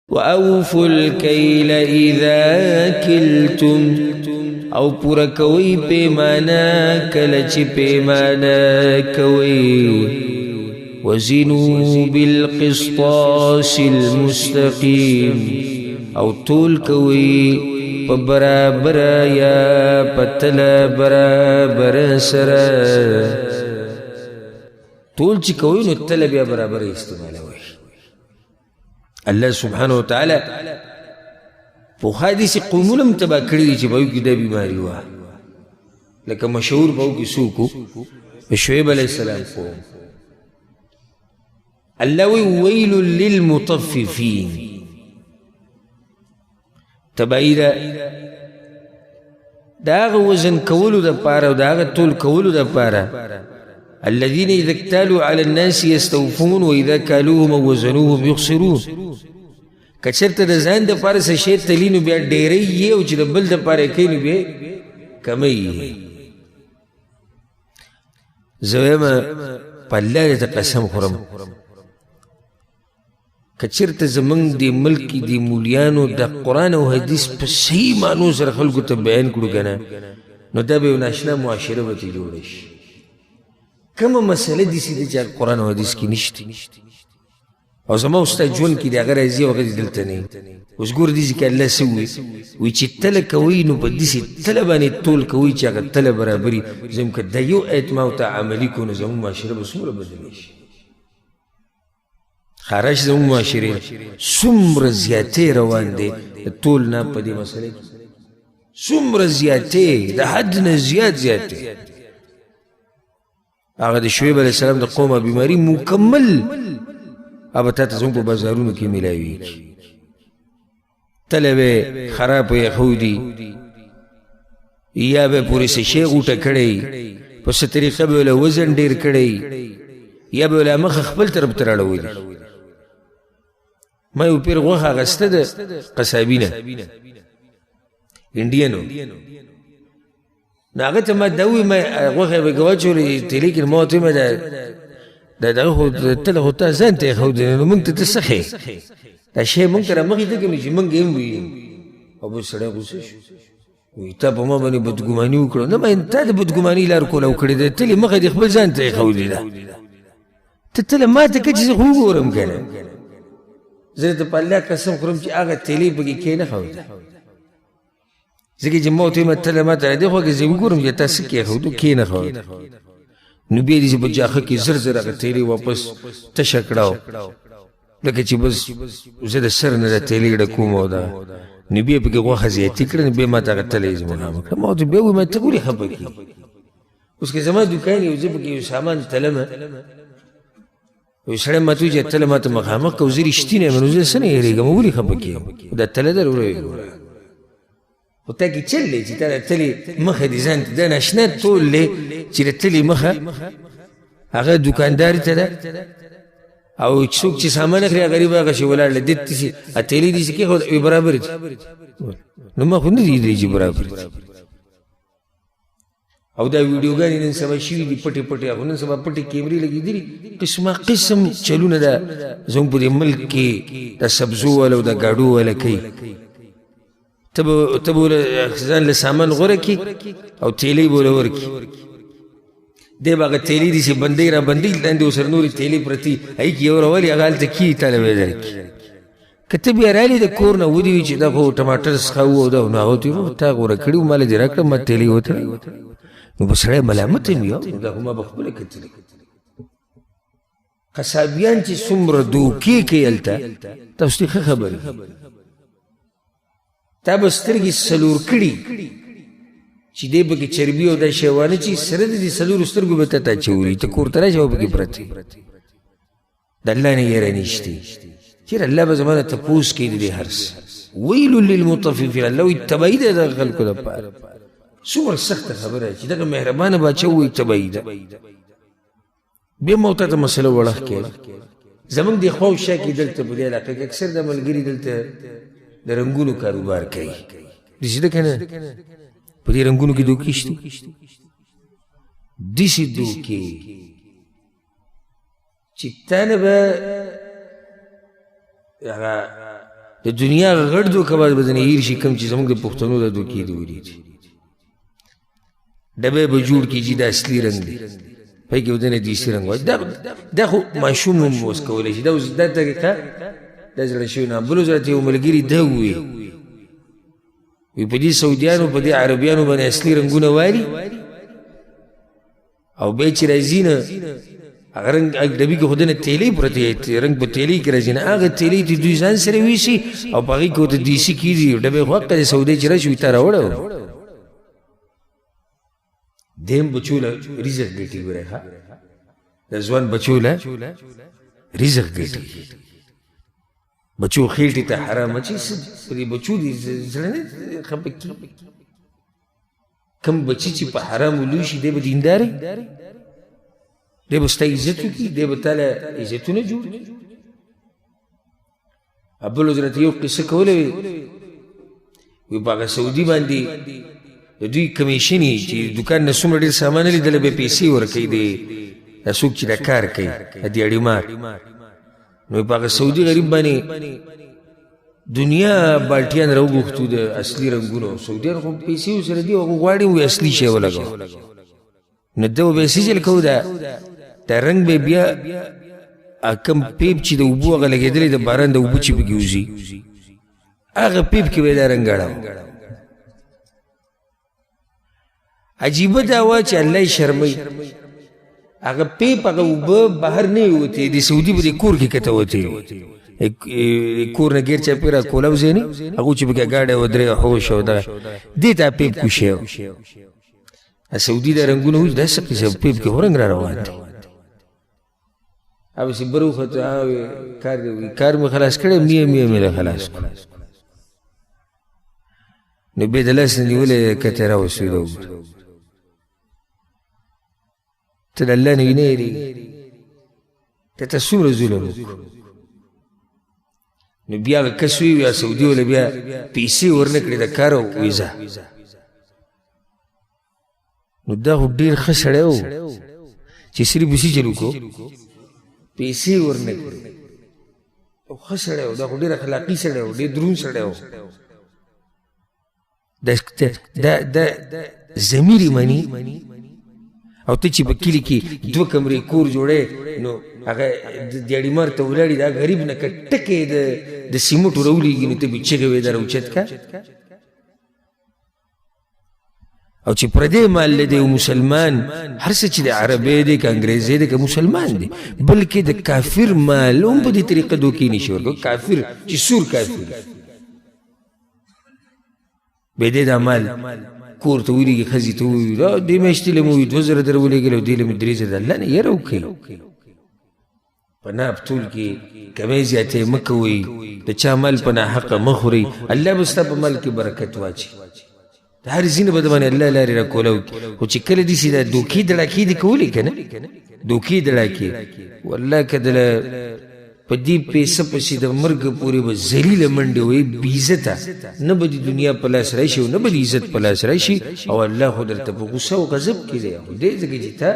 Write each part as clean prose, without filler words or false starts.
وَأَوْفُوا الْكَيْلَ إِذَا كِلْتُمْ او پورا کوئی پیمانا کلچ پیمانا کوئی وزنوا بالقسطاس المستقیم او طول کوئی پا برابر یا پتل برابر سر طول چی کوئی نو تل بیا برابر استعمال ہوئی اللہ سبحانہ وتعالی پوخا دیسی قومونم تبا کردی چی باو کی دا بیماری ہوا لکه مشهور باو کی سوکو شعیب علیہ السلام قوم اللہ ویل للمطففین تبایی دا آغا وزن کولو دا پارا و دا آغا طول کولو دا پارا الذين إذا اكتالوا على الناس يستوفون وإذا كالوهم وزنوهم يخسرون کچرت دا زان دا پارا سا شید تلینو بیا ڈیری یہ او چی دا بل دا پارا کینو بیا کمی ہے زویم پا اللہ دا قسم خورم کچرت زمانگ دی ملکی دی مولیانو دا قرآن و حدیث پا صحیح معنو سر خلقو تا بیان کرو کنا نو دا بے ناشنا معاشرہ باتی جوڑش کم مسئلہ دیسی دا چاہ قرآن و حدیث کی نشتی او زمان استا جون کی دی اگر ایزی وقت دلتا نہیں اس گور دیزی که اللہ سوی وی چی تل کوئی نو پا دیسی تل بانی طول کوئی چی اگر تل برابری زمان که دیو ایتماو تا عملی کنو زمان معاشرہ بسمر بدلیش خارش زمان معاشرہ سمر زیادے روان دے طول نا پا دی مسئلہ سمر زیادے دا حد نا زیادے آغا دی شعیب علیہ السلام دا قوم بیماری مکمل اب تا تزم پا بازارونو کی ملاوی تلوے خراب یا خودی یا بے پوری سے شیخ اوٹا کڑی پس طریقہ بے اولا وزن دیر کڑی یا بے اولا مخ خپل طرف تراڑوی دی میں اوپیر غوخ آغستا دا قصابینا انڈینو ناغتا ما داوی میں غوخ بگوا چولی تلیکن موتی میں دا خود تل خودتا زن تی خود نو منگ تا تسخی دا شای منگ ترا مخی تکنو چی منگ ایم بویم او بس سڑا خوشش وی تا پا ما بانی بدگمانی اکڑو نما انتا دا بدگمانی لار کولا اکڑی دا تلی مخی دی خبل زن تی خودی دا تا تل ما تا کچی خوب گورم کنا زرد پا اللہ قسم خورم چی آغا تلی بگی که نخواد زکی چی موتی ما تل ما تا دی خواهی زی بگورم چی تا سکی خودو که نخواد نو بیا دیسی با جاخه کی زر زر اگر تیلی واپس تشکڑاو لکه چی بس زد سر نده تیلی گڑا کومو دا نو بیا پکی غوخ زیادی کرن بیا ما تا اگر تلیز مقام کرن ما تو بیاوی ما تقولی خبا کی اس کے زمان دکانی وزی پکی یو سامان تلم وی سڑم ما تو جا تلم ما تا مقام که وزیر اشتینه من وزیر سنه ایریگا مولی خبا کی دا تلدر روی گورا و تاکی چل لی چی تانا تلی مخه دی زن دا نشنا طول لی چی دا تلی مخه آغا دکانداری تا دا او چسوک چی سامان اخری غریب آغا شی ولار لی دیت تیسی تیلی دیسی که خود اوی برابری تا نو ما خود ندید ریجی برابری تا او دا ویڈیوگانی نن سبا شیوی دی پٹی پٹی آخو نن سبا پٹی کیمری لگی دیری قسم چلون دا زون پو دی ملک کی دا سبزو والا و دا گاڑو والا کئی تب ځان له سامان غوره کی او تیلی بوله ورکی دی باغه تیلی دیسی بندی را بندی لاندې وسر نوري تیلی پرتی ای کی اور اولی هغه ته کی طالب درکی کته بیا رالی د کور نه ودی چې دا خو ټماټر ښاو دا نه هوتی تا غوره کړي مال دې راکړه ما تیلی وته نو بسړی ملامت یو دا کومه بخبله کتلی قصابیان چې څومره دوکې کېلته تاسو ته خبرې تا بسترگی سلور کڑی چی دے بکی چربی و دا شیوانی چی سرد دی سلور استرگو بتا تا چوری تا کورترا شو بکی پرتی دا اللہ نے یہ رنیشتی چیر اللہ بزمانہ تپوس کی دی حرس ویلو للمطففین اللہ اتبائی دا خلقو دا پار سور سخت خبر ہے چی دا مہربان باچاو اتبائی دا بیا موتا تا مسئلہ وڑخ کے زمان دی خواو شاکی دلتا بودی علاقہ کہ اکثر دا ملگری دلتا دا رنگونو کاروبار کئی دیسی دا کنا پا دی رنگونو کی دوکیشتی دیسی دوکی چی تانا با د دنیا غټ دوکه باز بدنې هیر شي کم چې زموږ د پښتنو د دوکې د ورېږي ډبې به جوړ کېږي دا اصلي رنګ دی پای کې ودنې دیسي رنګ وایي دا خو ماشوم هم اوس کولی شي دا اوس دا طریقه دا زړه شوي نه بل ورځ راته یو ملګري دا وویل وی په دې سعودیانو په دې عربیانو باندې اصلي رنګونه والي او بیا چې راځي نه هغه رنګ ډبي کې خو دنه تیلې پرتې رنګ په تیلې کې راځي نه هغه تیلې چې دوی ځان سره ویسي او په هغې کې ورته دیسي کېږي ډبې خو حقه د سعودي چې راشي وي تا راوړه دیم بچو له رزق ګټي ګورئ ښه د ځوان بچو له رزق ګټي بچو خېټې ته حرامه چې په دې بچو دې زړه نه خفه کېږي کم بچي چې په حرامو لوی شي دی به دینداري دی به ستا عزت وکړي دی به تا له عزتونه جوړ کړي بل ورځ راته یو قصه کولی وي په هغه سعودي باندې د دوی کمیشن یې چې دوکان نه څومره ډېر سامان لري دله به پیسې ورکوي دا څوک چې دا کار کوي د دیاړي نو په هغه سعودي غریب باندې دنیا بالټیان راوغوښتو د اصلي رنګونو سعودیان خو پیسې ورسره دي هغه غواړي وي اصلي شی ولګوو نو ده به یې چل کوو دا رنګ به بیا کم پیپ چې د اوبو هغه لګېدلی د باران د اوبو چې پکې وځي هغه پیپ کې به یې دا رنګ اړوو عجیبه دا وه چې الله یې شرموي هغه پیپ هغه اوبه بهر نه یې وتې د سعودي په دې کور کې کته وتې کور نه ګیر چاپېره کولاو ځای نه هغو چې پکې ګاډی ودرې حوش او دغه دې ته پیپ کوشی و سعودي دا رنګونه وځي دا څه قصه پیپ کې خو رنګ را روان دی هغسې بر وخته کار مې خلاص کړی میه مې له خلاص کړو نو بیا د لاس نه نیولې کتې راوسویده ته د الله نه وي نه یېرېږي ته ته څومره ظلم وکړو نو بیا هغه کس وی سعودي وله بیا پیسې ورنه کړې د کار او ویزا نو دا خو ډېر ښه سړی و چې صرف اسی چلو کو پیسې ورنه کړې او ښه سړی و دا خو ډېر اخلاقي سړی و ډېر دروند سړی و دا ضمیر یې مني او ته چې په کلي کې دوه کمرې کور جوړی نو هغه دیاړي مار ته ولاړي دا غریب نه که ټکې د سیمټو راولېږي نو ته به چغې وې دا راوچت که او چې پردی مال دی او مسلمان هر څه چې د عربی دی که انګریزی دی که مسلمان دی بلکې د کافر مال هم په دې طریقه دوکې نشي ورکوي کافر چې سور کافر بیا دی دا مال کور ته ولېږي ښځې ته ووایي دې میاشتې له مې ووایي 2000 در ولېږل او دې له مې 3000 الله نه یره وکړئ په ناب طول کې کمې زیاتې مه کوئ د چا مال په ناحقه مه خورئ الله به ستا په مال کې برکت واچي د هر ځینې به د باندې الله لارې راکولی خو چې کله داسې دا دوکې دړاکې دې کولې که نه دوکې دړاکې والله که دله په دې پیسه پسې د مرګه پورې به ذلیله منډې وایي بېعزته نه به د دنیا په لاس راشي او نه به د عزت په لاس راشي او الله خو درته په غوسه او غضب کې دی خو دې ځکه چې ته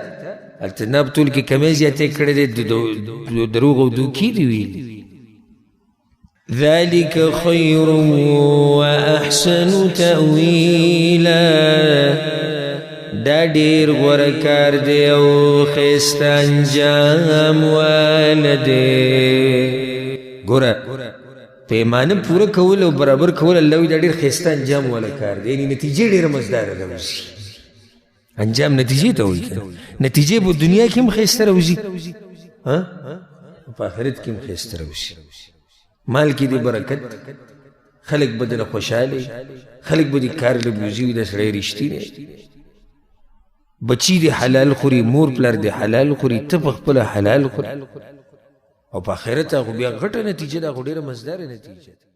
هلته ناب طول کې کمې زیاتې کړی دی دروغ او دوکې دې ویلي ذلك خير وأحسن تأويلا دا ډېر غوره کار دی او ښایسته انجام واله دی ګوره پیمانه پوره کول او برابر کول الله وایي دا ډېر ښایسته انجام واله کار دی یعنې نتیجې ډېره مزداره راوځي انجام نتیجې ته وایي نتیجې په دنیا کې هم ښایسته راوځي په آخرت کې هم ښایسته راوځي مال کې دې برکت خلک به دله خوشحاله خلک به دې کار له بوځي وي دا سړی رښتینی بچی دې حلال خوري مور پلار دې حلال خوري ته په خپله حلال خوري او په آخرت خو بیا غټه نتیجه ده خو ډېره مزداره نتیجه ده